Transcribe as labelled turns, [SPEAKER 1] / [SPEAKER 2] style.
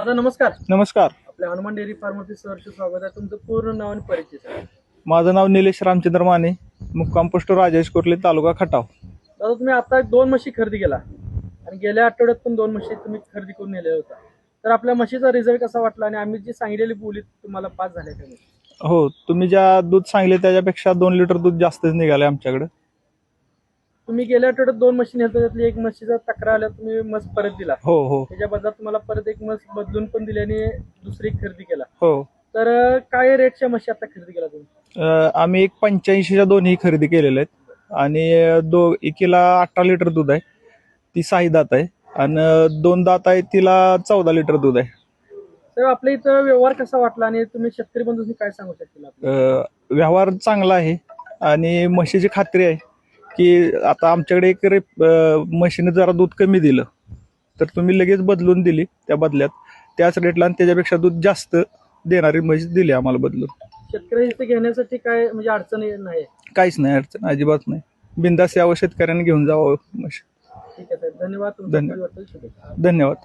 [SPEAKER 1] दादा नमस्कार.
[SPEAKER 2] नमस्कार.
[SPEAKER 1] आपल्या हनुमान डेअरी फार्ममध्ये सहर्ष स्वागत आहे. तुमचं पूर्ण नाव आणि परिचय सांगा.
[SPEAKER 2] माझं नाव निलेश रामचंद्र माने, मुक्काम पोस्ट राजेश कुर्ली, तालुका खटाव.
[SPEAKER 1] दादा तुम्ही आता 2 म्हशी खरेदी केला आणि गेल्या आठवड्यात पण 2 म्हशी तुम्ही खरेदी करून नेल्या होत्या. तर आपल्या म्हशीचा रिझल्ट कसा वाटला आणि आम्ही जी सांगितलेली बोली तुम्हाला पास झाल्या का?
[SPEAKER 2] हो, तुम्ही ज्या दूध सांगले त्याच्यापेक्षा 2 लिटर दूध जास्तच निघाले आमच्याकडे.
[SPEAKER 1] तुम्ही गेल्या आठवड्यात 2 म्हशी नेल्या, त्यातली एक म्हशीचा तक्रार आल्या, तुम्ही म्हस परत दिला.
[SPEAKER 2] हो हो
[SPEAKER 1] त्याच्या बदल्यात तुम्हाला परत एक म्हस बदलून पण दिली आणि दुसरी खरेदी केला.
[SPEAKER 2] हो.
[SPEAKER 1] तर काय रेटच्या म्हशी आता खरेदी केला तुम्ही?
[SPEAKER 2] आम्ही एक 85च्या दोन्ही खरेदी केलेल्या आहेत आणि एकीला 18 लिटर दूध आहे, ती 6 दात आहे आणि 2 दात आहे तिला 14 लिटर दूध आहे.
[SPEAKER 1] तर आपल्या इथं व्यवहार कसा वाटला आणि तुम्ही शेतकरी बंधूंनी काय सांगू शकता?
[SPEAKER 2] व्यवहार चांगला आहे आणि म्हशीची खात्री आहे की आता आमच्याकडे म्हशीने जरा दूध कमी दिलं तर तुम्ही लगेच बदलून दिली, त्या बदल्यात त्याच रेटला आणि त्याच्यापेक्षा दूध जास्त देणारी म्हैस दिली आम्हाला बदलून.
[SPEAKER 1] शेतकरी इथे घेण्यासाठी काय म्हणजे अडचण नाही?
[SPEAKER 2] काहीच नाही अडचण, अजिबात नाही. बिंदास यावं, शेतकऱ्यांनी घेऊन जावं म्हशी.
[SPEAKER 1] ठीक आहे, धन्यवाद.
[SPEAKER 2] धन्यवाद.